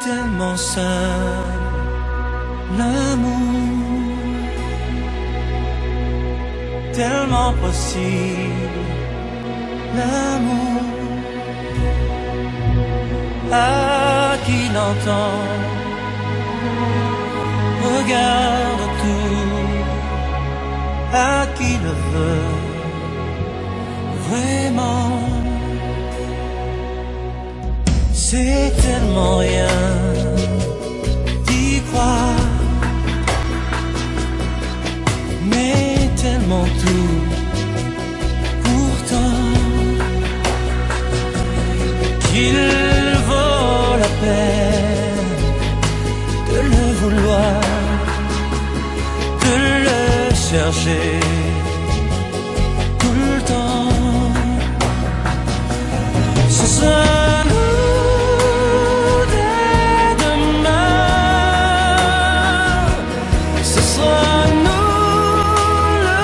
tellement simple, l'amour, tellement possible, l'amour. À qui l'entend, regarde tout, à qui le veut vraiment. C'est tellement rien d'y croire, mais tellement tout pourtant qu'il vaut la peine de le vouloir, de le chercher tout le temps. Ce sera nous dès demain, ce sera nous le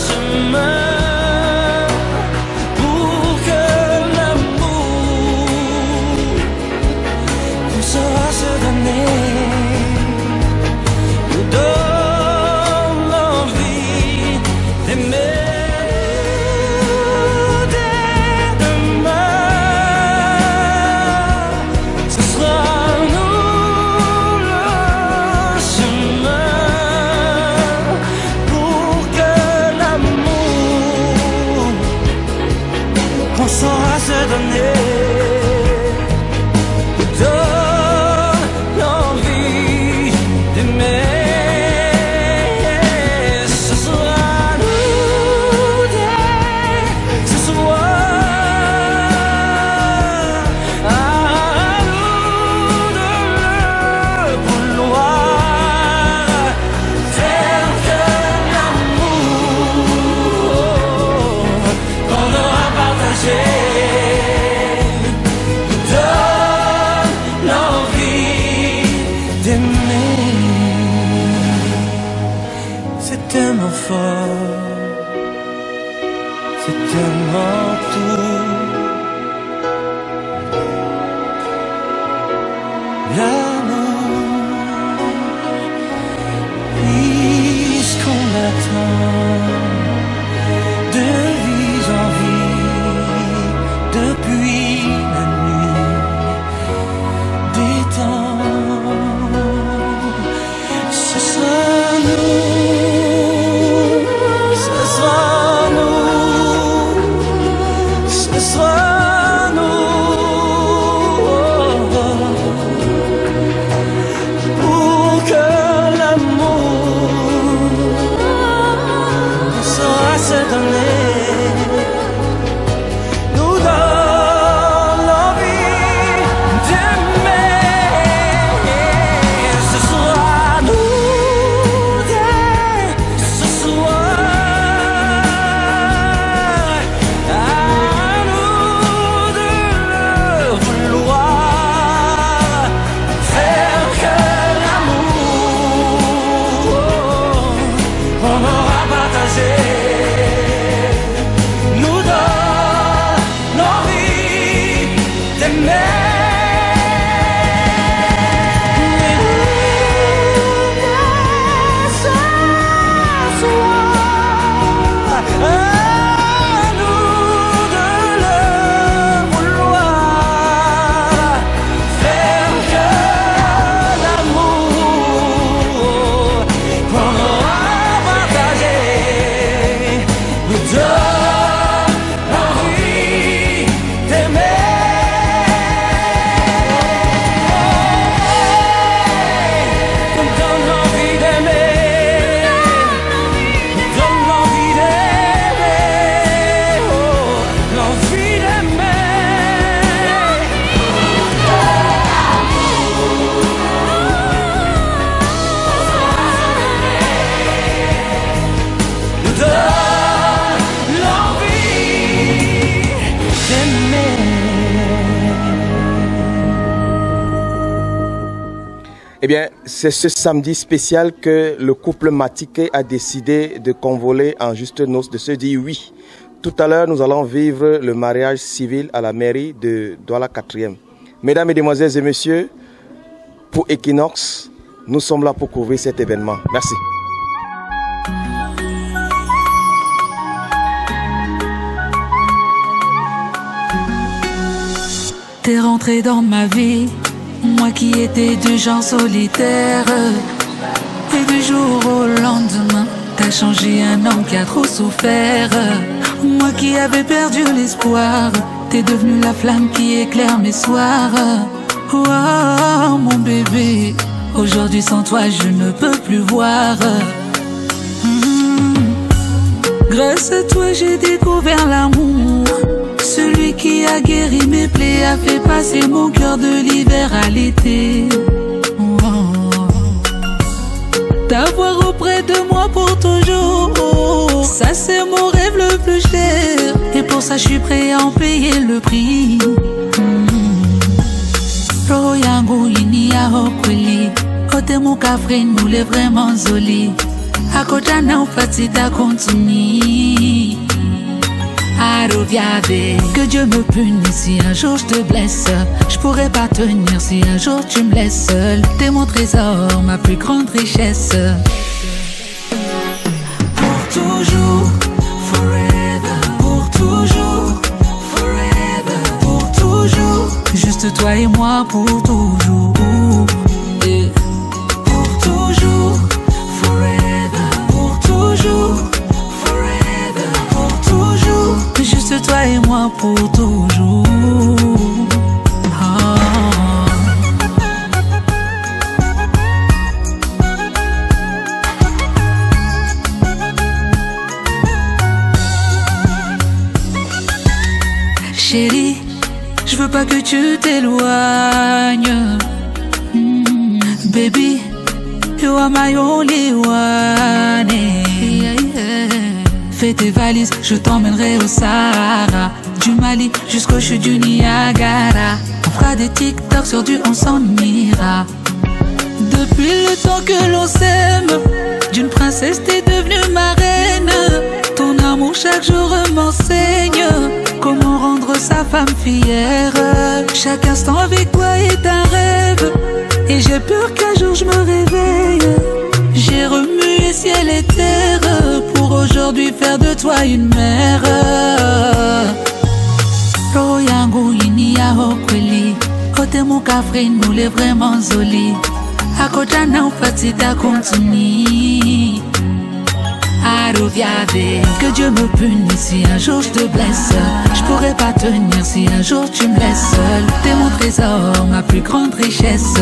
chemin pour que l'amour qu'on saura se donner nous donne l'envie d'aimer. On saura se donner, nous donne l'envie d'aimer. Ce sera nous dès ce soir, à nous de le vouloir, faire que l'amour qu'on aura partagé donne l'envie d'aimer. C'est tellement fort, c'est tellement tout, l'amour, puisqu'on attend de vie en vie depuis la nuit des temps. Ce sera nous, ce sera nous, ce sera nous, pour que l'amour saura se donner, nous donne l'envie d'aimer. Ce sera nous dès ce soir, à nous de le vouloir, faire que l'amour qu'on aura partagé nous donne l'envie d'aimer. Ce soir, à nous de le vouloir, faire que l'amour qu'on aura partagé nous donne l'envie d'aimer. Nous donne l'envie d'aimer, nous donne l'envie d'aimer, oh, l'envie d'aimer. Nous donne l'envie d'aimer. Eh bien, c'est ce samedi spécial que le couple Matiké a décidé de convoler en juste noces, de se dire oui. Tout à l'heure, nous allons vivre le mariage civil à la mairie de Douala 4e. Mesdames, Mesdemoiselles et Messieurs, pour Equinox. Nous sommes là pour couvrir cet événement. Merci. T'es rentré dans ma vie, moi qui étais du genre solitaire. Et du jour au lendemain, t'as changé un homme qui a trop souffert. Moi qui avais perdu l'espoir, t'es devenu la flamme qui éclaire mes soirs. Oh mon bébé, aujourd'hui sans toi je ne peux plus voir. Grâce à toi j'ai découvert l'amour. Celui qui a guéri mes plaies, a fait passer mon cœur de l'hiver à l'été. T'avoir auprès de moi pour toujours, ça c'est mon rêve le plus cher. Et pour ça je suis prêt à en payer le prix. Roho yangu ini ya hokweli, ote mukafre nule vraiment zoli. Akoja na ufatita kontuni. Que Dieu me punisse si un jour je te blesse. Je pourrais pas tenir si un jour tu me laisses seul. T'es mon trésor, ma plus grande richesse. Pour toujours, forever. Pour toujours, forever. Pour toujours, juste toi et moi pour toujours. Yeah. Pour toujours, forever. Pour toujours, forever. Pour toujours, juste toi et moi pour toujours. Chérie, je veux pas que tu t'éloignes. Baby, you are my only one. Fais tes valises, je t'emmènerai au Sahara. Du Mali jusqu'aux chutes du Niagara. On fera des TikTok sur du on s'en ira. Depuis le temps que l'on s'aime, d'une princesse t'es devenue ma reine. Ton amour chaque jour m'enseigne comment rendre sa femme fière. Chaque instant avec toi est un rêve, et j'ai peur qu'un jour je me réveille. J'ai remué ciel et terre pour aujourd'hui faire de toi une mère. Roho yangu ini ya hokweli, ote mukafre nule vraiment zoli. Akoja na ufatita kontuni. Que Dieu me punisse si un jour je te blesse. Je pourrais pas tenir si un jour tu me laisses seul. T'es mon trésor, ma plus grande richesse.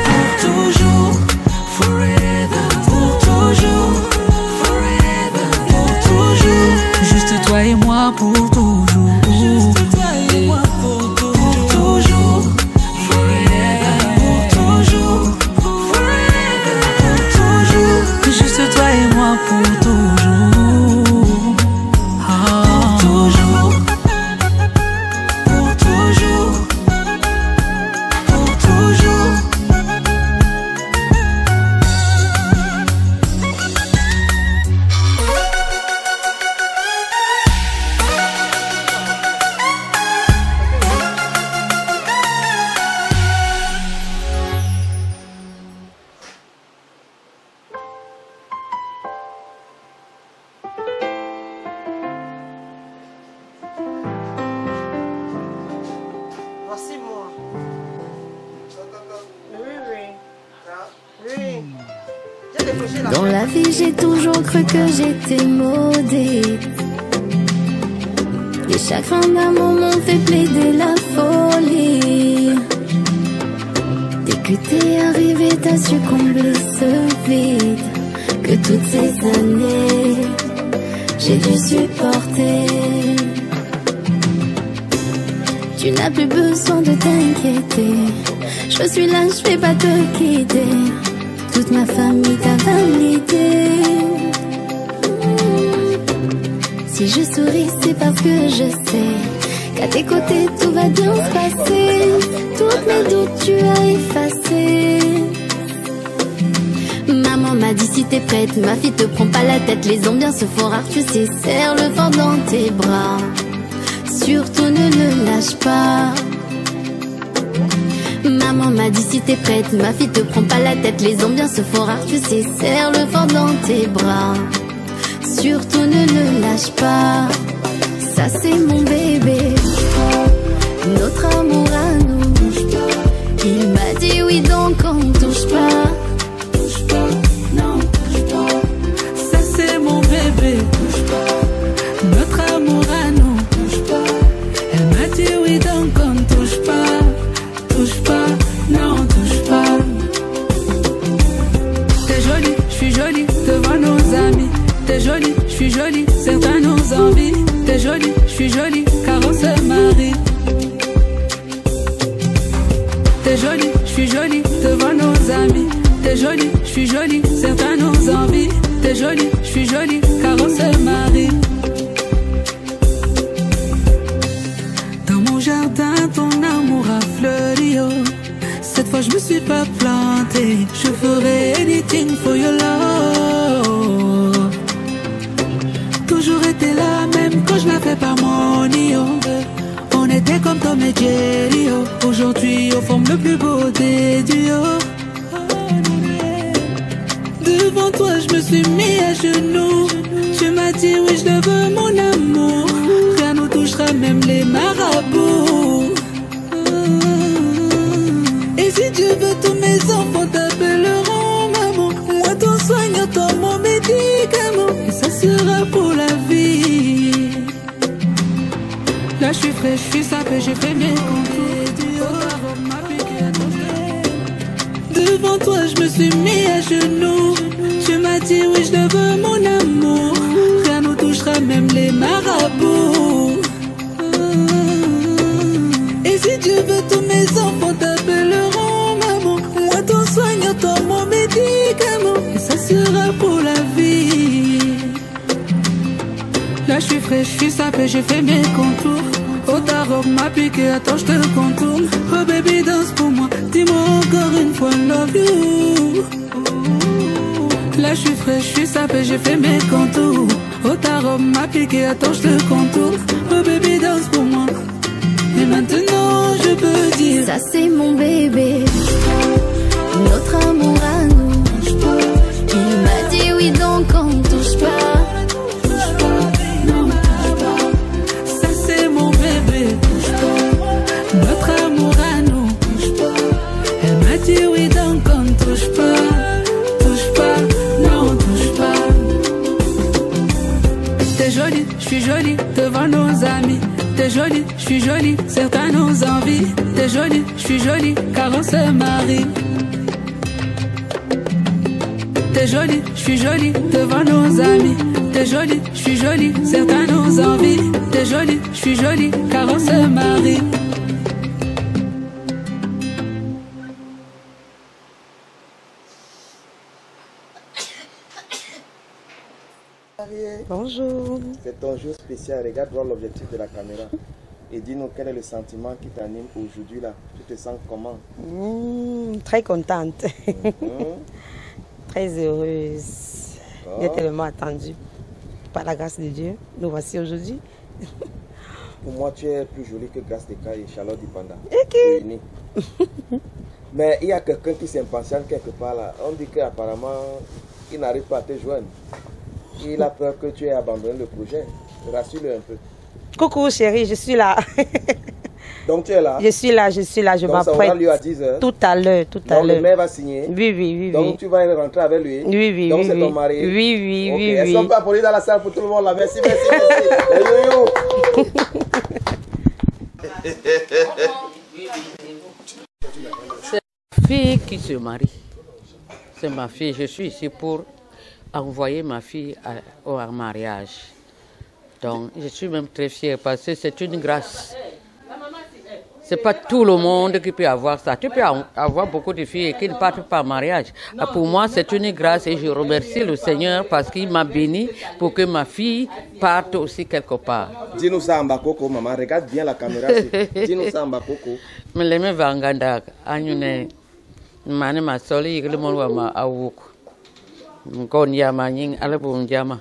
Pour toujours, forever. Pour toujours, forever. Pour toujours, juste toi et moi pour toujours. Juste toi et moi pour toujours. Pour toujours, forever. Pour toujours, forever. Pour toujours, juste toi et moi pour toujours. Pour toujours, pour toujours, pour toujours. Voici moi. Oui. J'ai décroché la Dans la vie, j'ai toujours cru que j'étais maudite. Les chagrins d'amour m'ont fait plaider la folie. Dès que t'es arrivé, t'as su combler ce vide que toutes ces années j'ai dû supporter. Tu n'as plus besoin de t'inquiéter. Je suis là, je vais pas te quitter. Toute ma famille t'a validé. Si je souris, c'est parce que je sais qu'à tes côtés tout va bien se passer. Toutes mes doutes tu as effacé. Maman m'a dit si t'es prête, ma fille te prends pas la tête. Les ambiances se font rares, tu sais, serre le vent dans tes bras. Surtout ne le lâche pas. Maman m'a dit si t'es prête, ma fille te prends pas la tête. Les ambiances se font rares, tu sais, serre le fort dans tes bras. Surtout ne le lâche pas, ça c'est mon bébé. Notre amour à nous, il m'a dit oui donc on touche pas. Touche pas, non, touche pas. Ça c'est mon bébé. Notre amour à nous. Elle m'a dit oui donc on touche pas. Touche pas, non touche pas. T'es jolie, je suis jolie devant nos amis. T'es jolie, je suis jolie, certains nos envies. T'es jolie, je suis jolie, car on se marie. T'es jolie, je suis jolie devant nos amis. T'es jolie, je suis jolie, certains nos envies. T'es jolie, je suis jolie, car on se marie. Dans mon jardin, ton amour a fleuri, oh. Cette fois je me suis pas plantée. Je ferai anything for your love. Toujours été là, même quand je la fais par mon io. On était comme Tom et Jerry, oh. Aujourd'hui on forme le plus beau des duos. Devant toi je me suis mis à genoux. Tu m'as dit oui je le veux mon amour. Rien nous touchera même les marabouts. Et si Dieu veut tous mes enfants t'appelleront maman. Moi ton soignant, ton mon médicament. Et ça sera pour la vie. Là je suis fraîche, je suis sapée, j'ai fait mes contours. Devant toi je me suis mis à genoux. Tu m'as dit oui je le veux mon amour. Rien nous touchera même les marabouts. Et si Dieu veut tous mes enfants t'appelleront maman. Moi ton soignant, ton mon médicament. Et ça sera pour la vie. Là je suis fraîche, je suis sapée, j'ai fait mes contours. Oh ta robe m'a piqué, attends je te contourne. Oh baby danse pour moi, dis-moi encore une fois love you. Là je suis fraîche, je suis sapée, j'ai fait mes contours. Oh ta robe m'a piqué, attends je te contourne. Oh baby danse pour moi. Et maintenant je peux dire ça c'est mon bébé. Notre amour à nous. Il m'a dit oui donc on touche pas. Notre amour à nous. Elle m'a dit oui donc on touche pas. Touche pas, non touche pas. T'es jolie, je suis jolie devant nos amis. T'es jolie, je suis jolie, certains nos envies. T'es jolie, je suis jolie, car on se marie. T'es jolie, je suis jolie devant nos amis. T'es jolie, je suis jolie, certains nos envies. T'es jolie, je suis jolie, car on se marie. Bonjour. C'est ton jour spécial. Regarde voir l'objectif de la caméra. Et dis-nous quel est le sentiment qui t'anime aujourd'hui là. Tu te sens comment? Très contente. Très heureuse. J'ai tellement attendu. Par la grâce de Dieu, nous voici aujourd'hui. Pour moi, tu es plus jolie que Grâce Descartes et Charlotte Dipanda. Okay. Mais il y a quelqu'un qui s'impatiente quelque part là. On dit qu'apparemment, il n'arrive pas à te joindre. Il a peur que tu aies abandonné le projet. Rassure-le un peu. Coucou chérie, je suis là. Donc tu es là? Je suis là, je m'apprête. Ça aura lieu à 10h. Tout à l'heure, tout à l'heure. Donc le maire va signer? Oui. Donc tu vas rentrer avec lui? Oui. Donc c'est ton mari? Oui. Okay. Est-ce qu'on peut applaudir dans la salle pour tout le monde là? Merci. Yo. C'est ma fille qui se marie. C'est ma fille. Je suis ici pour envoyer ma fille au mariage. Donc, je suis même très fière parce que c'est une grâce. Ce n'est pas tout le monde qui peut avoir ça. Tu peux avoir beaucoup de filles qui ne partent pas au mariage. Pour moi, c'est une grâce et je remercie le Seigneur parce qu'il m'a béni pour que ma fille parte aussi quelque part. Dis-nous ça en bakoko, maman. Regarde bien la caméra. Dis-nous ça en bakoko. Mais les mecs vont gagner. Anyone, mane masoli igli molwa ma awuk. Mkon yama nying alabu njama.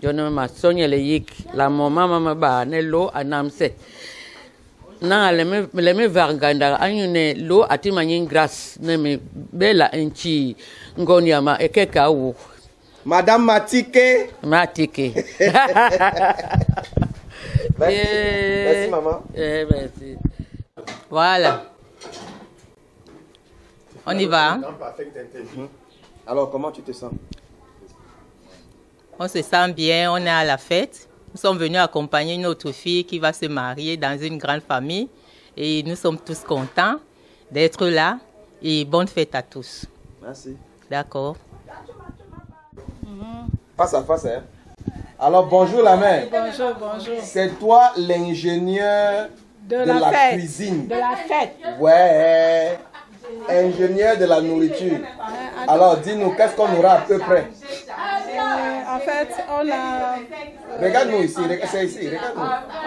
Jono ma sonye le yik la mama mama ba ne lo anamse. na leme varganda anyune lo atimanye grâce ne me bela enchi ngoniama ekeka wu Madame Matike. Matike. Merci maman. Merci. Voilà. On y va. Alors comment tu te sens? On se sent bien, on est à la fête. Nous sommes venus accompagner notre fille qui va se marier dans une grande famille. Et nous sommes tous contents d'être là. Et bonne fête à tous. Merci. D'accord. Face à face, hein? Alors bonjour la mère. Bonjour, bonjour. C'est toi l'ingénieur de la fête. cuisine. De la fête. Ouais. Ingénieur de la nourriture. Alors dis-nous, qu'est-ce qu'on aura à peu près? En fait, on a... Regarde-nous ici, c'est ici, regarde-nous.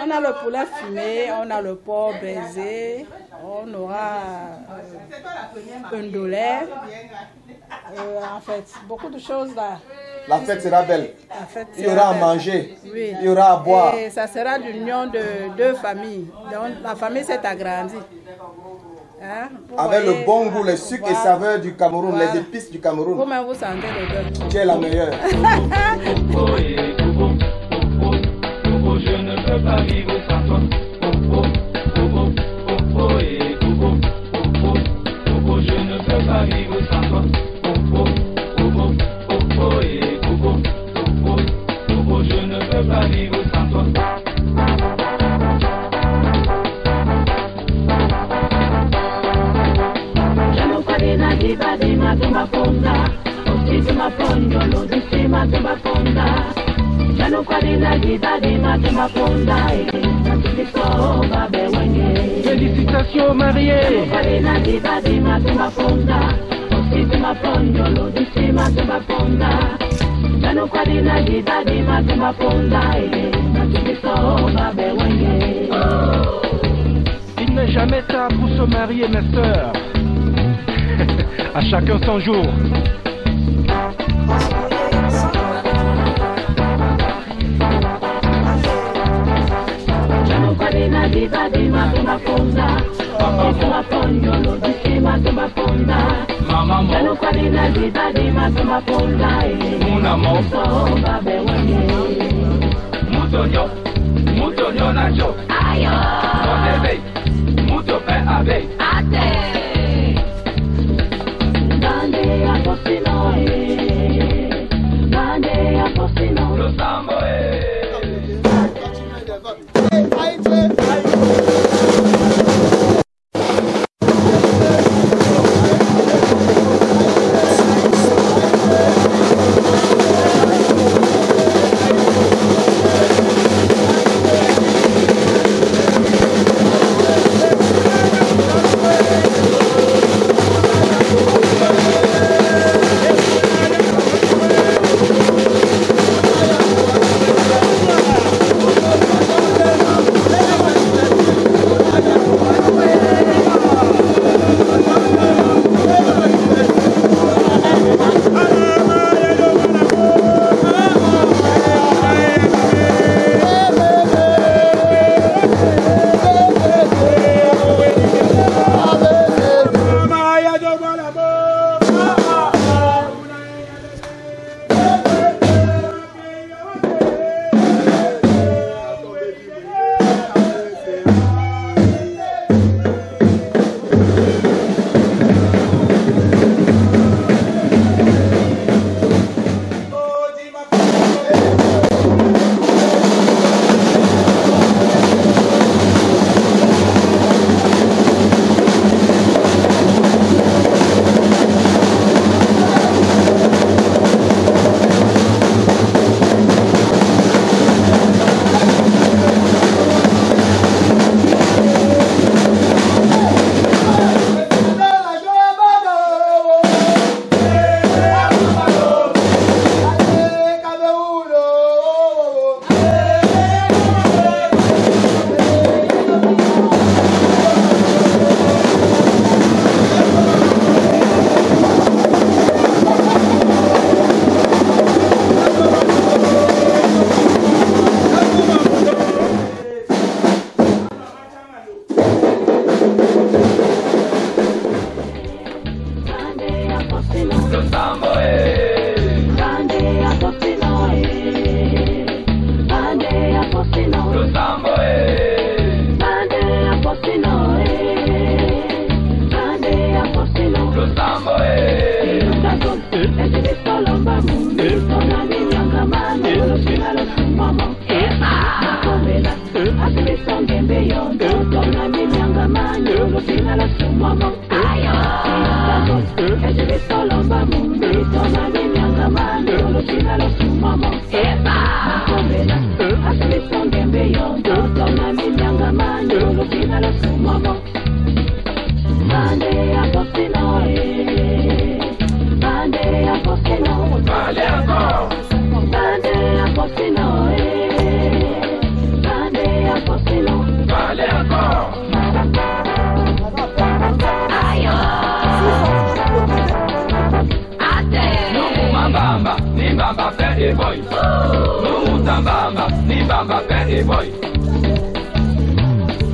On a le poulet fumé, on a le porc braisé, on aura un dollar. En fait, beaucoup de choses là. La fête sera belle. La fête Il y aura à belle. manger. Oui. Il y aura à boire. Et ça sera l'union de deux familles. Donc la famille s'est agrandie. Hein? Avec Voyez, le bon goût, les sucres et saveurs du Cameroun, Voilà. les épices du Cameroun. Comment vous sentez le deux? Tu es la meilleure. Je ne peux pas vivre sans toi. Je ne peux pas vivre sans toi. Je ne peux pas vivre sans toi. Félicitations mariés. Il n'est jamais tard pour se marier, mes sœurs. À chacun son jour. Mon amour. Mutonyo nacho. Ayo. Bebe. Muto pe abe. Ate. Bande apostino Bande apostino. Lo sambo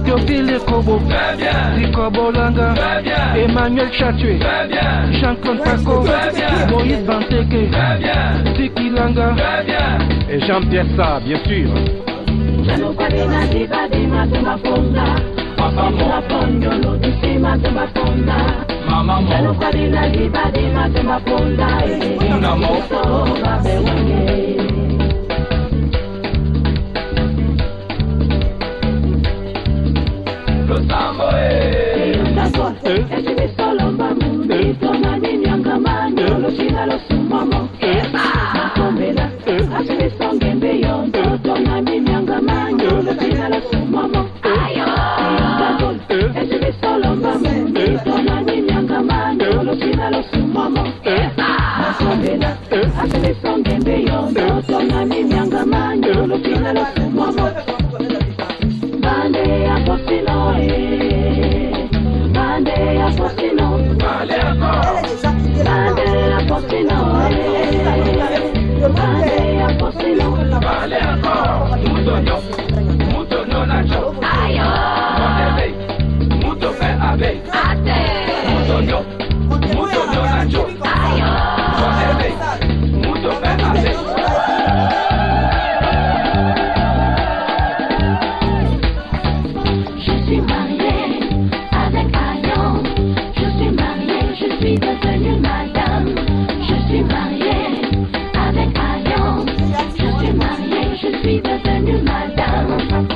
Théophile Kobo, Zico Bolanga, Emmanuel Chatué, Jean-Claude Paco, Moïse Banteke, Tiki Langa et Jean-Pierre Sa, bien sûr.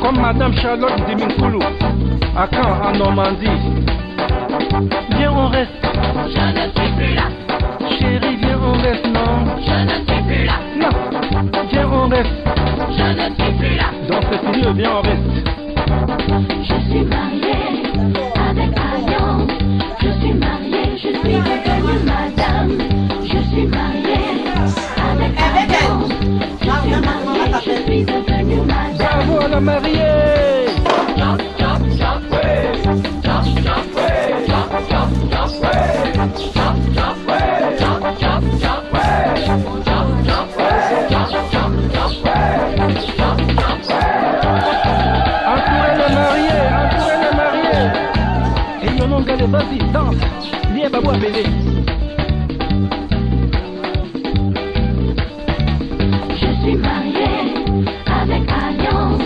Comme Madame Charlotte Diminkoulou, à Caen, en Normandie. Viens, on reste. Je ne suis plus là. Chérie, viens, on reste, non. Je ne suis plus là. Non, viens, on reste. Je ne suis plus là. Donc c'est fini, viens, on reste. Je suis mariée avec Ayon. Je suis mariée, je suis devenue madame. Je suis mariée avec Ayon. Je suis mariée, je suis devenue madame. Bravo à la mariée. Jump, jump, jump, way. Jump, jump, way. Jump, jump, jump, way. Jump, jump, way. Jump, jump, jump, way. Jump, jump, way. Jump, jump, jump, way. Jump, jump, way. Entourez le marié, entourez le marié. Et non, non, regardez, vas-y, danse. Viens, Babou, à bébé. Je suis mariée avec Ayon.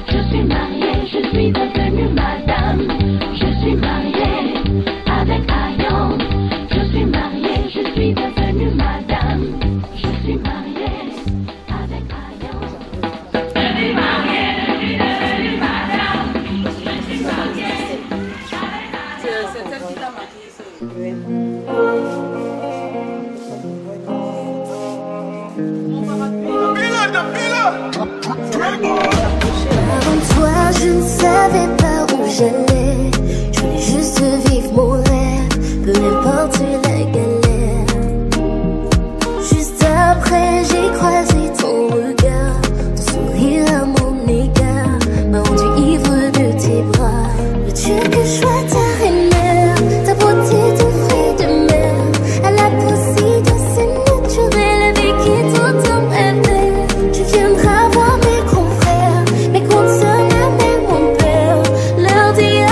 Je suis mariée, je suis devenue madame. Je suis mariée avec Ayon. Je suis mariée, je suis devenue madame. Je suis mariée avec Ayon. Je suis mariée, je suis devenue madame. Je suis mariée avec Ayon. C'est celle qui t'a Avant toi, je ne savais pas où j'allais. Je voulais juste vivre mon rêve, peu importe la galère. Juste après, j'ai croisé ton regard, ton sourire à mon égard m'a rendu ivre de tes bras. Le Dieu que je sois ta reine, ta beauté de fruits de mer, à la peau si douce et naturelle, avec qui tout en rêvait. Tu viendras voir mes confrères, mes consoeurs, même mon père. Leur dire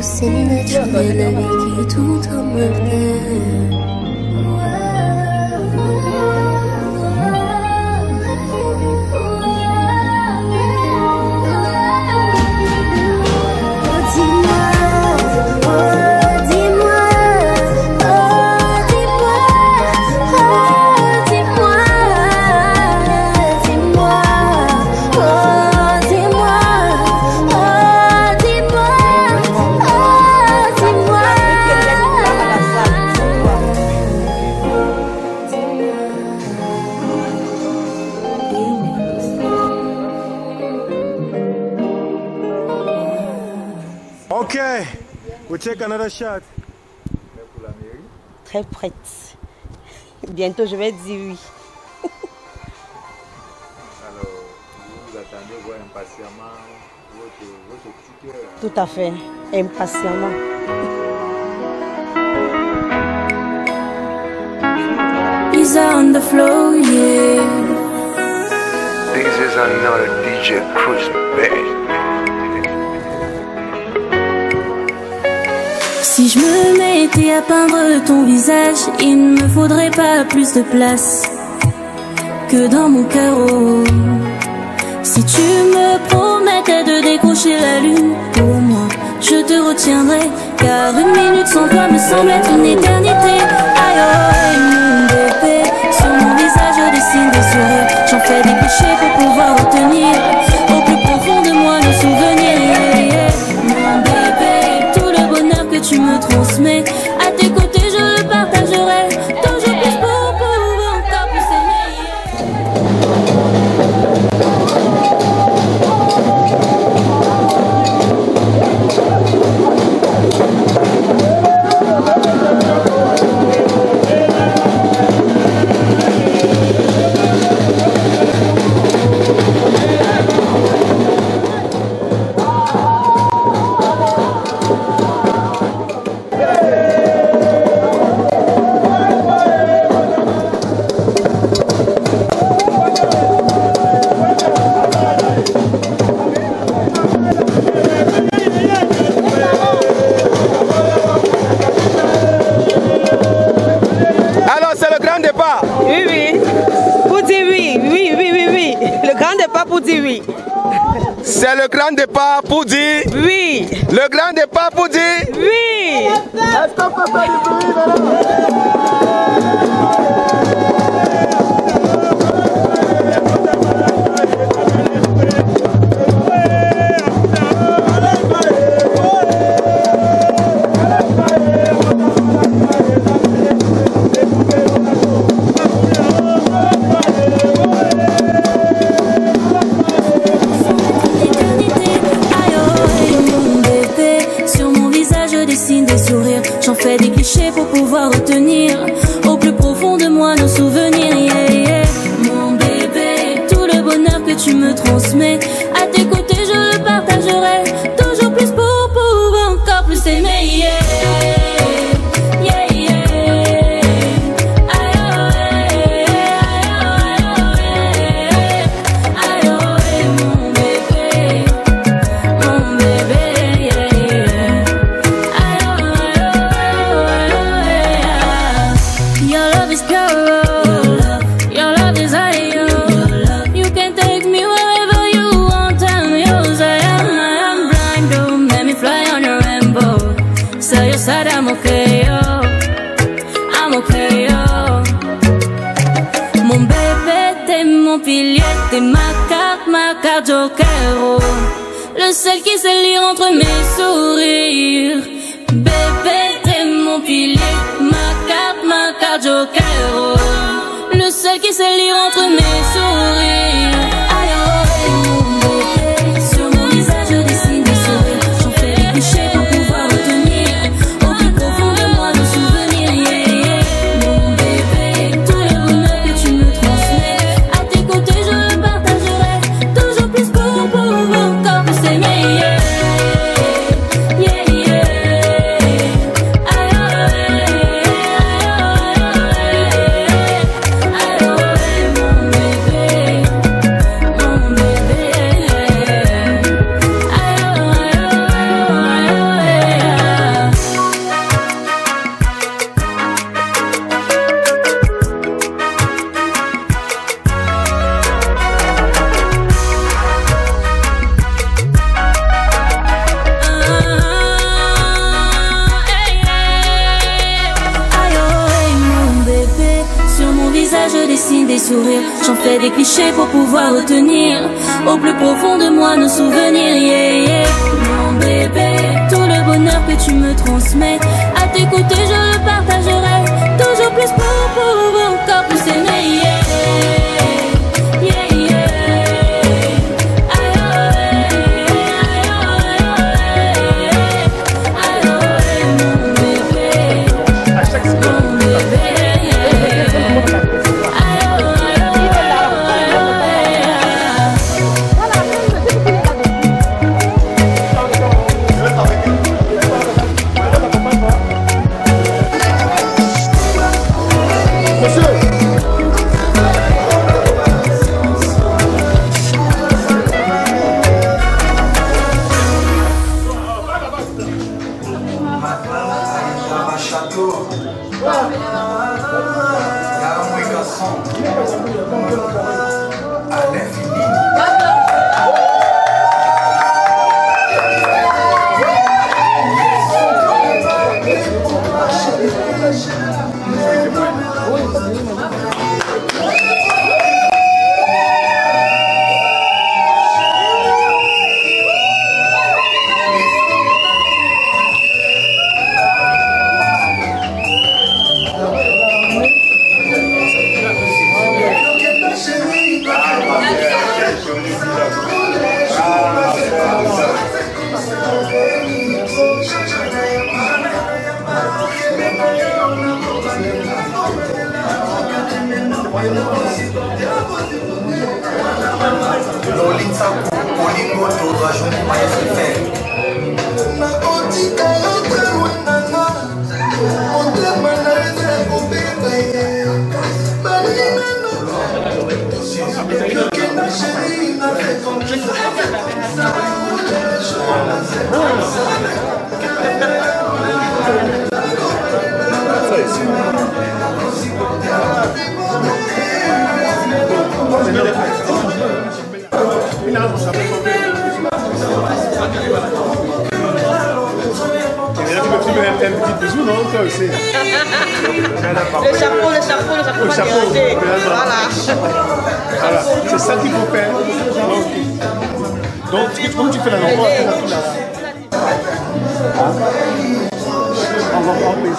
signe naturel, la vie qui tourne comme un rêve. Okay, we'll take another shot. Très prête. Bientôt, je vais dire oui. Alors, vous attendez voir impatiemment votre petit cœur. Tout à fait, impatiemment. He's on the floor, yeah. This is another DJ Cruise, baby. Si je me mettais à peindre ton visage, il ne me faudrait pas plus de place que dans mon cœur. Oh. Si tu me promettais de décrocher la lune pour moi, je te retiendrai, car une minute sans toi me semble être une éternité. Aïe, aïe, mon bébé, sur mon visage je dessine des sourires. J'en fais des clichés pour pouvoir retenir au plus profond de moi nos souvenirs. Mon bébé, tout le bonheur que tu me transmets, à tes côtés je le partagerai, toujours plus pour encore plus C'est le grand départ pour dire oui. Le grand départ pour dire oui. Est-ce qu'on peut faire du bruit maintenant? J'en fais des clichés pour pouvoir retenir au plus profond de moi nos souvenirs. Yeah, yeah. Mon bébé, tout le bonheur que tu me transmets, à tes côtés je le partagerai, toujours plus pour pouvoir encore plus aimer. Yeah. I'm okay, oh. I'm okay, oh. Mon bébé, t'es mon pilier, t'es ma carte joker, oh. Le seul qui sait lire entre mes sourires. Bébé, t'es mon pilier, ma carte joker, oh. Le seul qui sait lire entre mes sourires. Aïe, oh, mon bébé, sur mon visage je dessine des sourires. J'en fais des clichés pour pouvoir retenir au plus profond de moi nos souvenirs. Yeah, yeah. Mon bébé, tout le bonheur que tu me transmets, à tes côtés je le partagerai, toujours plus pour pouvoir encore plus aimer. Yeah. Aïe, oh, mon bébé. sourire. J'en fais des clichés pour pouvoir retenir au plus profond de moi nos souvenirs. Yeah, yeah. Mon bébé, tout le bonheur que tu me transmets, à t'écouter je le partagerai toujours plus pour encore plus aimer. Yeah. Le chapeau. Voilà. C'est ça qu'il faut faire. Donc, comme tu fais la langue, on va prendre les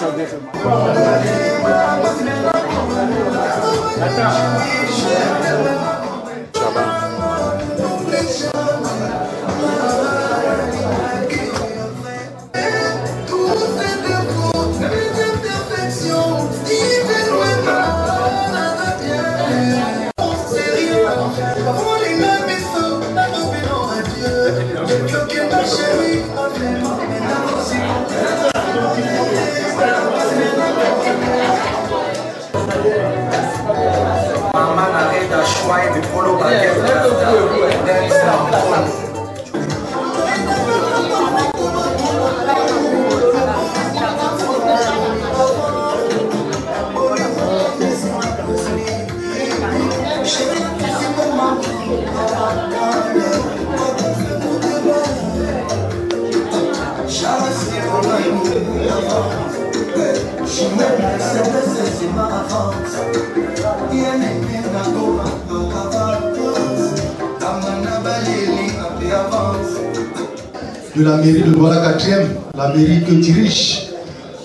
de la mairie de Douala 4e, la mairie que dirige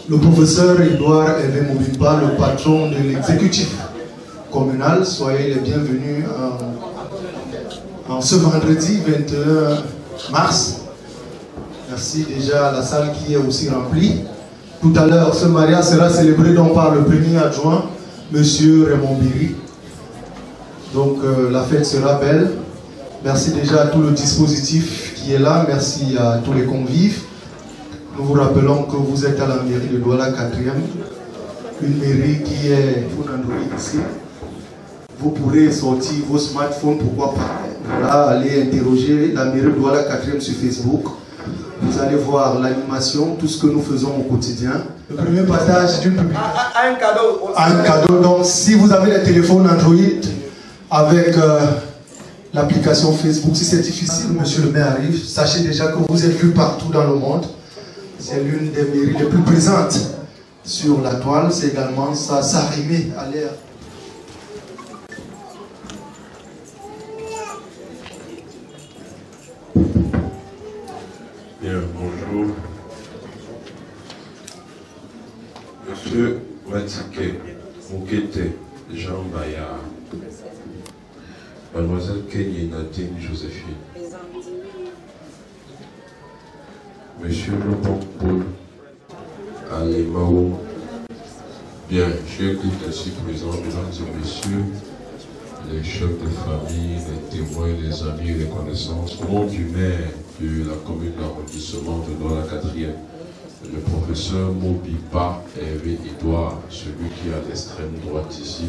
le professeur Edouard Hervé Mobimba, le patron de l'exécutif communal. Soyez les bienvenus en ce vendredi 21 mars. Merci déjà à la salle qui est aussi remplie. Tout à l'heure, ce mariage sera célébré donc par le premier adjoint, M. Raymond Biri. Donc la fête sera belle. Merci déjà à tout le dispositif qui est là. Merci à tous les convives. Nous vous rappelons que vous êtes à la mairie de Douala 4e. Une mairie qui est pour Android ici. Vous pourrez sortir vos smartphones, pourquoi pas. Voilà, allez interroger la mairie de Douala 4e sur Facebook. Vous allez voir l'animation, tout ce que nous faisons au quotidien. Le premier partage d'une public. Un cadeau. Un cadeau. Donc, si vous avez des téléphones Android avec l'application Facebook, si c'est difficile, monsieur le maire arrive, sachez déjà que vous êtes vu partout dans le monde. C'est l'une des mairies les plus présentes sur la toile. C'est également ça, Sarimé à l'air. Matike Mokete Jean Bayard, Mademoiselle Kenye Nadine Joséphine, Monsieur Lebon Paul Alimao. Bien, chers groupes ici présents, mesdames et messieurs, les chefs de famille, les témoins, les amis, les connaissances, au nom du maire de la commune d'arrondissement de Douala 4e, le professeur Mobipa Hervé Edouard, celui qui est à l'extrême droite ici,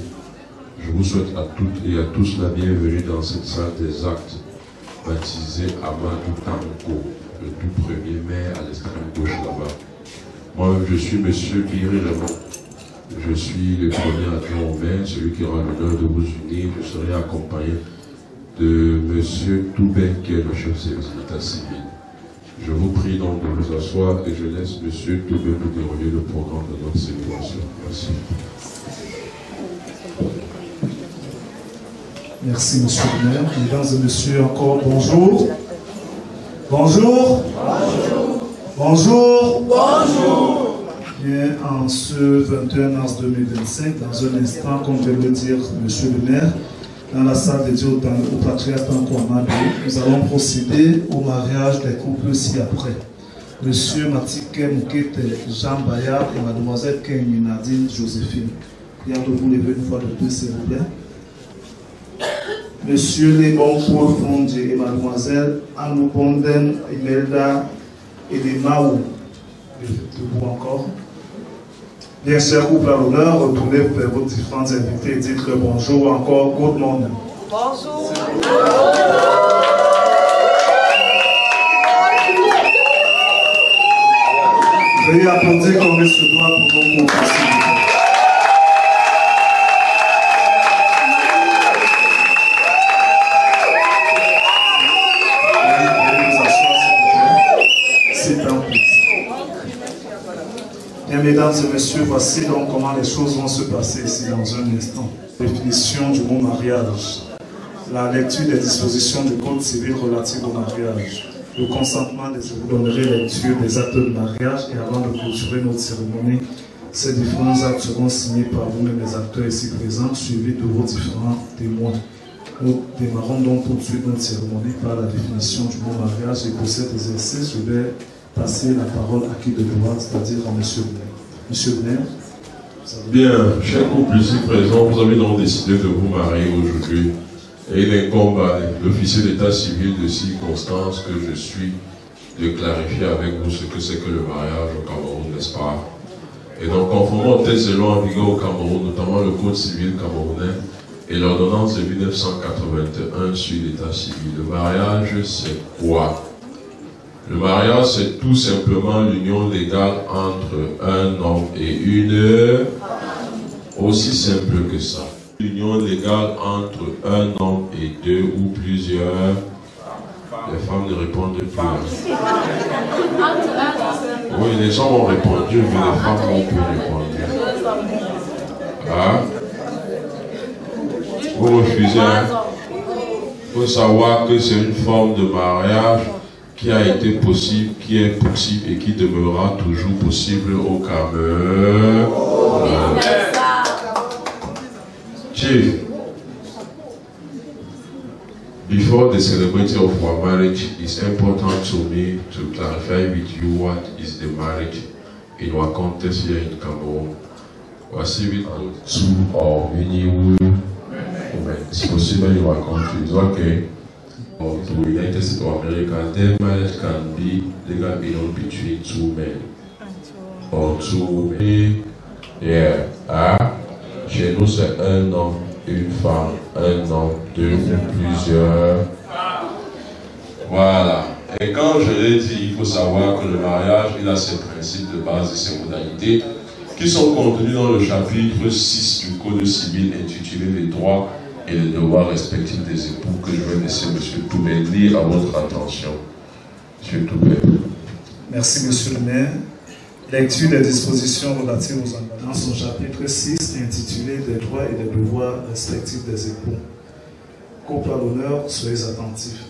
je vous souhaite à toutes et à tous la bienvenue dans cette salle des actes, baptisée Amadou Tanko, le tout premier maire à l'extrême gauche là-bas. Moi-même, je suis monsieur Biré Raymond. Je suis le premier adjoint au maire, celui qui aura l'honneur de vous unir. Je serai accompagné de M. Toubin, qui est le chef de service d'état civil. Je vous prie donc de vous asseoir et je laisse M. Toubin nous dérouler le programme de notre célébration. Merci. Merci, M. le maire. Mesdames et messieurs, encore bonjour. Bonjour. Bonjour. Bonjour. Bien, en ce 21 mars 2025, dans un instant, comme vient de le dire M. le maire, dans la salle dédiée au patriarche Tanko Amadou, nous allons procéder au mariage des couples ci-après. M. Matike Mokete Jean Bayard et Mademoiselle Kenye Nadine Joséphine. Prions de vous lever une fois de plus, s'il vous plaît. Monsieur Lebon Paul Fondi et Mademoiselle Anoubonden Imelda Elimao. Debout encore. Bien, chers couple à l'honneur, retournez vers vos différents invités et dites-le bonjour encore, good morning. Bonjour. Veuillez applaudir comme il se doit pour vos couples. Bien, mesdames et messieurs, voici donc comment les choses vont se passer ici dans un instant. Définition du mot mariage. La lecture des dispositions du Code civil relatif au mariage. Le consentement, je vous donnerai lecture des actes de mariage et avant de clôturer notre cérémonie, ces différents actes seront signés par vous-même les acteurs ici présents, suivis de vos différents témoins. Nous démarrons donc tout de suite notre cérémonie par la définition du mot mariage et pour cet exercice, je vais passer la parole à qui de droit, c'est-à-dire à M. Blair. Monsieur Blair. Bien, chers couples ici présents, vous avez donc décidé de vous marier aujourd'hui. Et il incombe à l'officier d'état civil de circonstance que je suis de clarifier avec vous ce que c'est que le mariage au Cameroun, n'est-ce pas? Et donc, conformément aux textes de loi en vigueur au Cameroun, notamment le Code civil camerounais et l'ordonnance de 1981 sur l'état civil, le mariage, c'est quoi? Le mariage, c'est tout simplement l'union légale entre un homme et une femme. Aussi simple que ça. L'union légale entre un homme et deux ou plusieurs. Les femmes ne répondent plus. Oui, les hommes ont répondu, mais les femmes n'ont plus répondu. Ah? Vous refusez, hein? Il faut savoir que c'est une forme de mariage qui a été possible, qui est possible et qui demeurera toujours possible au Cameroun. Chief, before the celebration of our marriage, it's important to me to clarify with you what is the marriage in our context here in Cameroon. Voici with two or many women. It's possible in our country, it's okay. Or to the United States of America, their marriage can be legal union between two men or two women. Yeah. Ah, chez nous c'est un homme, une femme, un homme, deux ou plusieurs. Voilà. Et quand je l'ai dit, il faut savoir que le mariage, il a ses principes de base et ses modalités qui sont contenus dans le chapitre 6 du Code civil intitulé Les droits et les devoirs respectifs des époux que je vais laisser M. Toubé lire à votre attention. M. Toubé. Merci, M. le maire. Lecture des dispositions relatives aux engagements dans son chapitre 6 intitulé Des droits et des devoirs respectifs des époux. Couple à l'honneur, soyez attentifs.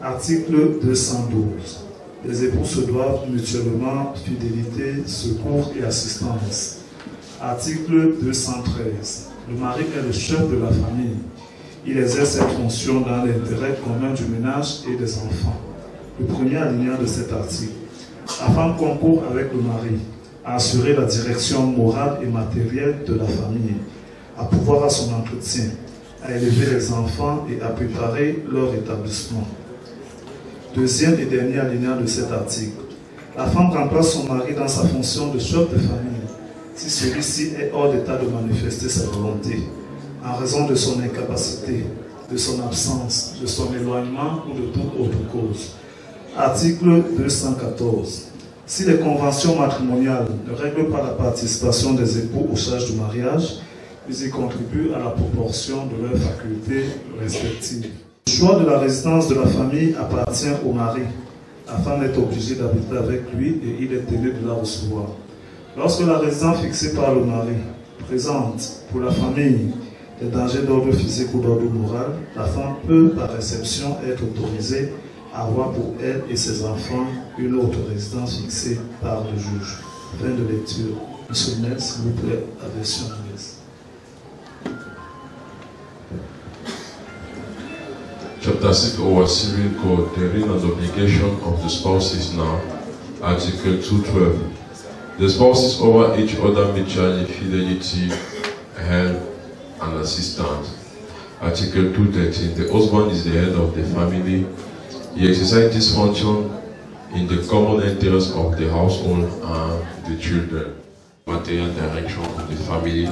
Article 212. Les époux se doivent mutuellement fidélité, secours et assistance. Article 213. Le mari est le chef de la famille. Il exerce cette fonction dans l'intérêt commun du ménage et des enfants. Le premier alinéa de cet article. La femme concourt avec le mari à assurer la direction morale et matérielle de la famille, à pourvoir à son entretien, à élever les enfants et à préparer leur établissement. Deuxième et dernier alinéa de cet article. La femme remplace son mari dans sa fonction de chef de famille si celui-ci est hors d'état de manifester sa volonté, en raison de son incapacité, de son absence, de son éloignement ou de toute autre cause. Article 214. Si les conventions matrimoniales ne règlent pas la participation des époux aux charges du mariage, ils y contribuent à la proportion de leurs facultés respectives. Le choix de la résidence de la famille appartient au mari. La femme est obligée d'habiter avec lui et il est tenu de la recevoir. Lorsque la résidence fixée par le mari présente pour la famille des dangers d'ordre physique ou d'ordre moral, la femme peut par exception être autorisée à avoir pour elle et ses enfants une autre résidence fixée par le juge. Fin de lecture. Monsieur le maire, s'il vous plaît, la version anglaise. Chapter 6 of our civil code, the right and obligation of the spouses now. Article 212. The spouses over each other mutually fidelity, help, and assistance. Article 213. The husband is the head of the family. He exercises this function in the common interest of the household and the children. Material direction of the family,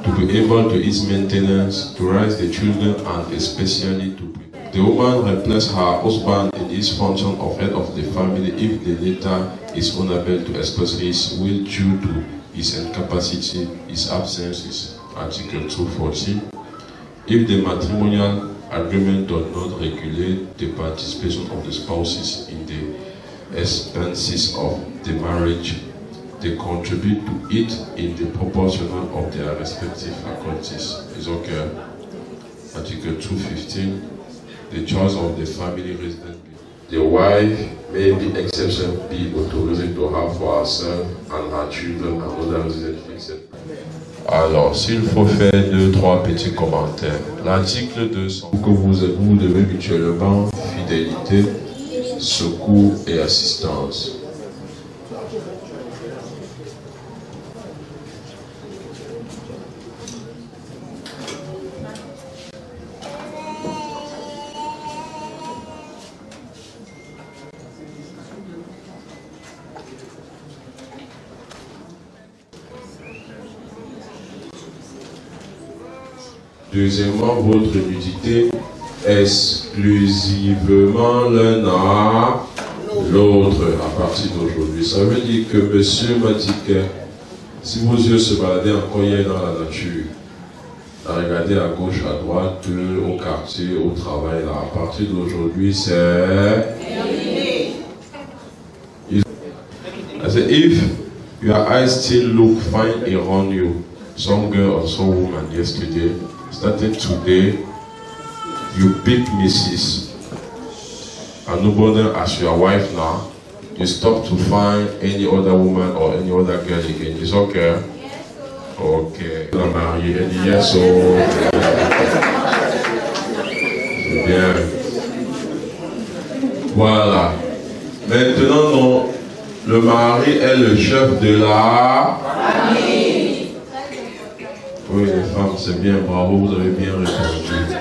to be able to its maintenance, to raise the children, and especially to the woman replaces her husband in his function of head of the family if the latter is unable to express his will due to his incapacity, his absence, Article 240. If the matrimonial agreement does not regulate the participation of the spouses in the expenses of the marriage, they contribute to it in the proportion of their respective faculties. Is okay. Article 215. The choice of the family resident. The wife may be exception be autorisée to have for herself and her children and other residents fixed. Alors, s'il faut faire 2-3 petits commentaires. L'article 200, que vous devez mutuellement fidélité, secours et assistance. Deuxièmement, votre nudité exclusivement l'un à l'autre à partir d'aujourd'hui. Ça veut dire que monsieur Matiké, si vos yeux se baladaient encore hier dans la nature, à regarder à gauche, à droite, au quartier, au travail, là, à partir d'aujourd'hui, c'est... I said, if your eyes still look fine around you, some girl or some woman yesterday, starting today, you pick Mrs. and nobody as your wife now, you stop to find any other woman or any other girl again. It's okay? Ok. La mariée, elle dit yes, c'est bien. Voilà. Maintenant, non, le mari est le chef de la famille. Oui, les femmes, c'est bien, bravo, vous avez bien répondu.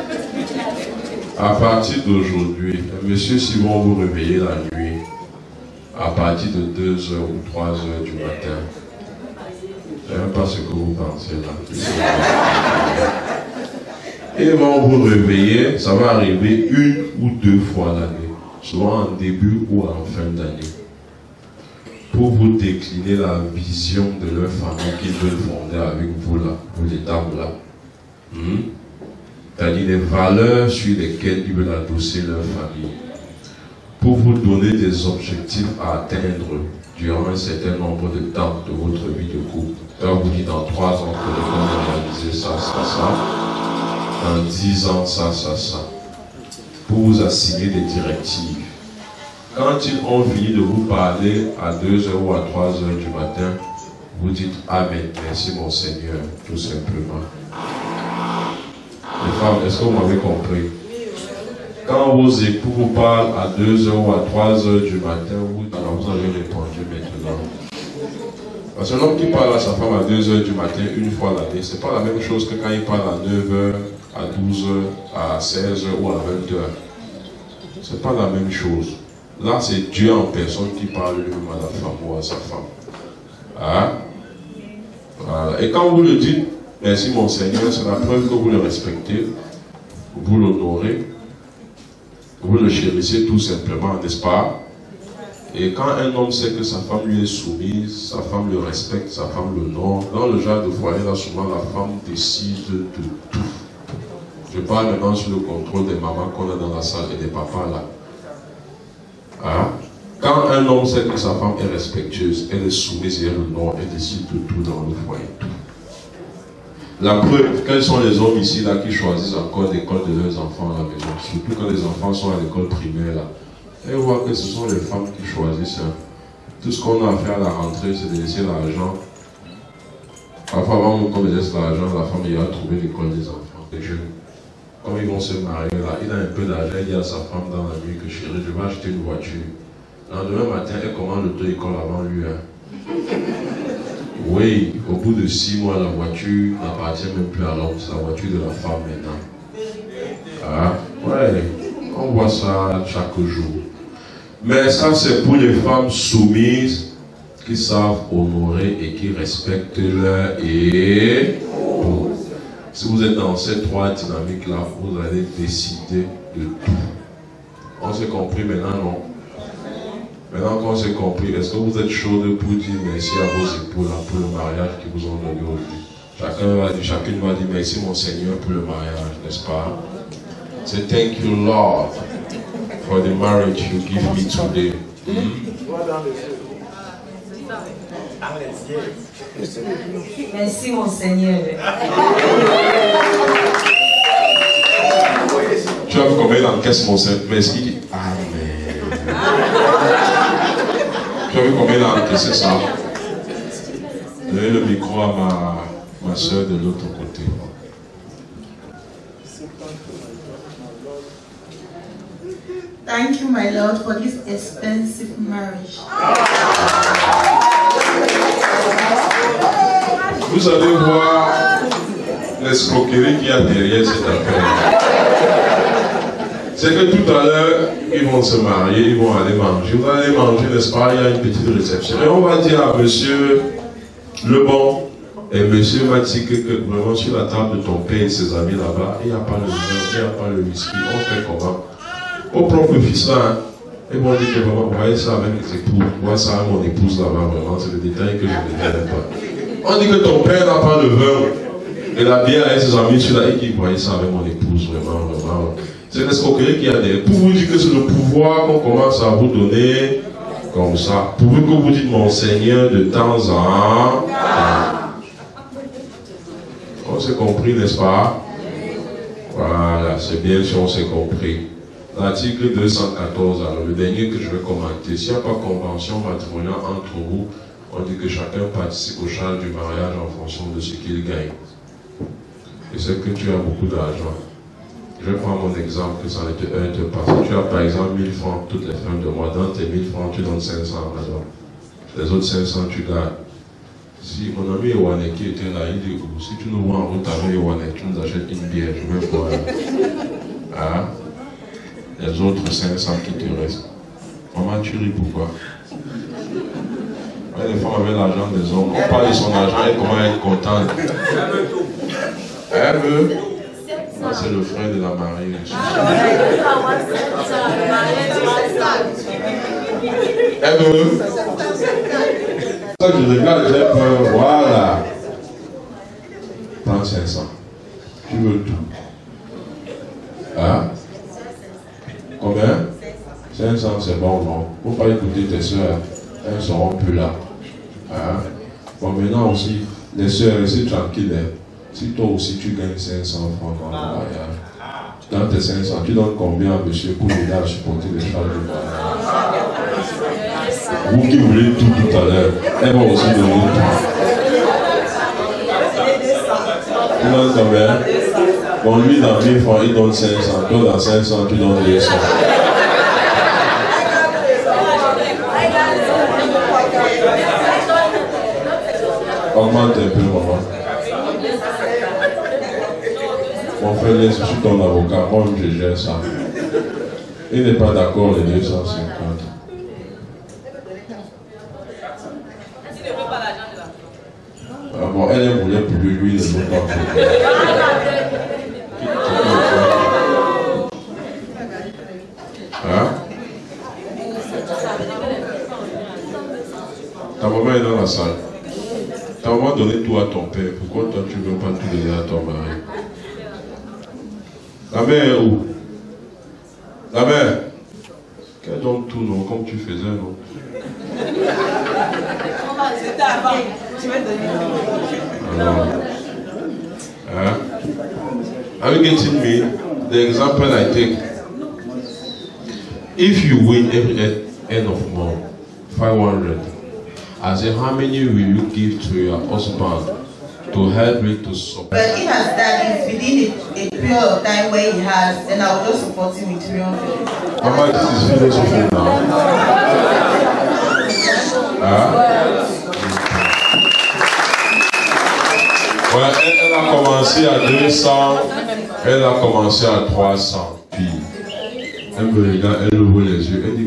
À partir d'aujourd'hui, monsieur, si vous vous réveillez la nuit, à partir de 2h ou 3h du matin, je ne sais même pas ce que vous pensez là. Et vont vous réveiller, ça va arriver 1 ou 2 fois l'année, souvent en début ou en fin d'année, pour vous décliner la vision de leur famille qu'ils veulent fonder avec vous là, vous les dames là. C'est-à-dire les valeurs sur lesquelles ils veulent adosser leur famille, pour vous donner des objectifs à atteindre durant un certain nombre de temps de votre vie de couple. Quand vous dites dans 3 ans que nous allons réaliser ça, ça, ça, dans 10 ans, ça, ça, ça, pour vous assigner des directives. Quand ils ont fini de vous parler à 2h ou à 3h du matin, Vous dites Amen, merci mon Seigneur, tout simplement. Les femmes, est-ce que vous m'avez compris? Quand vos époux vous parlent à 2h ou à 3h du matin, vous avez répondu maintenant. Parce que l'homme qui parle à sa femme à 2h du matin, une fois l'année, ce n'est pas la même chose que quand il parle à 9h, à 12h, à 16h ou à 20h. Ce n'est pas la même chose. Là, c'est Dieu en personne qui parle lui-même à la femme ou à sa femme. Hein? Voilà. Et quand vous le dites, merci mon Seigneur, c'est la preuve que vous le respectez, vous l'honorez, vous le chérissez tout simplement, n'est-ce pas? Et quand un homme sait que sa femme lui est soumise, sa femme le respecte, sa femme l'honore, dans le genre de foyer, là, souvent la femme décide de tout. Je parle maintenant sur le contrôle des mamans qu'on a dans la salle et des papas là. Hein? Quand un homme sait que sa femme est respectueuse, elle est soumise et elle l'honore, elle décide de tout dans le foyer. Tout. La preuve, quels sont les hommes ici là qui choisissent encore l'école de leurs enfants à la maison, surtout quand les enfants sont à l'école primaire là. Et on voit que ce sont les femmes qui choisissent. Hein. Tout ce qu'on a à faire à la rentrée, c'est de laisser l'argent. Parfois, avant qu'on laisse l'argent, la femme ira trouver l'école des enfants, des jeunes. Comme ils vont se marier là, il a un peu d'argent, il dit à sa femme dans la nuit que chérie, je vais acheter une voiture. Le lendemain matin, elle commande l'auto-école avant lui. Hein. Oui, au bout de 6 mois, la voiture n'appartient même plus à l'homme, c'est la voiture de la femme maintenant. Ah, ouais, on voit ça chaque jour. Mais ça, c'est pour les femmes soumises qui savent honorer et qui respectent leur époux. Si vous êtes dans ces trois dynamiques-là, vous allez décider de tout. On s'est compris maintenant, non? Maintenant qu'on s'est compris, est-ce que vous êtes chaude pour dire merci à vos époux là, pour le mariage qu'ils vous ont donné aujourd'hui? Chacune va dire merci mon Seigneur pour le mariage, n'est-ce pas? C'est thank you Lord for the marriage you give me today. Merci mon Seigneur. Tu as vu combien d'encaisse mon Seigneur? Merci. Amen. Tu as vu combien d'encaisse ça? Donnez le micro à ma soeur de l'autre côté. Thank you, my Lord, for this expensive marriage. Vous allez voir l'escroquerie qu'il y a derrière cette affaire. C'est que tout à l'heure, ils vont se marier, ils vont aller manger. Vous allez manger, n'est-ce pas? Il y a une petite réception. Et on va dire à monsieur Lebon, et monsieur m'a dit que vraiment sur la table de ton père et ses amis là-bas, il n'y a pas le vin, il n'y a pas le whisky. On fait comment? Au propre fils là, hein. Et bon, on dit que vraiment, vous voyez ça avec les époux, vous voyez ça avec mon épouse là-bas, vraiment, c'est le détail que je ne dirai pas. On dit que ton père n'a pas le vin et la bière avec ses amis sur là, et qu'il voyait ça avec mon épouse, vraiment, vraiment. C'est l'escroquerie qu'il y a derrière. Pour vous dire que c'est le pouvoir qu'on commence à vous donner comme ça. Pour que vous dites mon Seigneur de temps en temps. On s'est compris, n'est-ce pas? Voilà, c'est bien si on s'est compris. L'article 214, alors le dernier que je vais commenter. S'il n'y a pas convention matrimoniale entre vous, on dit que chacun participe aux charges du mariage en fonction de ce qu'il gagne. Et c'est que tu as beaucoup d'argent. Je vais prendre mon exemple que ça ne te passe. Tu as par exemple 1000 francs toutes les fins de mois. Dans tes 1000 francs, tu donnes 500 à la donne. Les autres 500, tu gardes. Si mon ami Ewane qui était là, il dit, si tu nous vois en route avec Ewane, tu nous achètes une bière, je vais boire. Hein? Les autres 500 qui te restent. Maman, tu ris pourquoi? Ouais, les femmes avaient l'argent des hommes. On parle de son argent et comment être contente. Elle veut. Ah, c'est le frère de la mariée. Elle veut. Ça, je regarde, j'ai peur. Voilà. Prends 500. Tu veux tout. Hein? Combien? 500, c'est bon, non? Faut pas écouter tes soeurs. Elles seront plus là. Hein? Bon, maintenant aussi, les soeurs, restez tranquilles. Hein? Si toi aussi tu gagnes 500 francs dans le mariage, dans tes 500, tu donnes combien à monsieur pour l'aider à supporter les charges du mariage? Vous qui voulez tout à l'heure, elle va aussi donner tout. Tu donnes combien? Bon, lui dans 1000 francs, il donne 500. Toi dans 500, tu donnes 200. Augmente un peu, maman. Mon frère, je suis ton avocat, moi je gère ça. Il n'est pas d'accord, les 250. Ah bon, elle voulait pour lui, lui, il ne veut pas pour lui. Hein? Ta maman est dans la salle. Ta maman a donné tout à ton père. Pourquoi toi tu ne veux pas tout donner à ton mari? La mère est où? La mère? Qu'elle donne tout, non? Comme tu faisais, non? C'était avant. Tu vas donner. Alors, hein? Are you getting me? The example I take. If you win every end of month, 500, I say, how many will you give to your husband to help me to support? But in as that is within a period of time where he has, then I will just support him with 300. Mama, this is philosophy now. Ouais, elle a commencé à 200, elle a commencé à 300. Puis, elle me regarde, elle ouvre les yeux, elle dit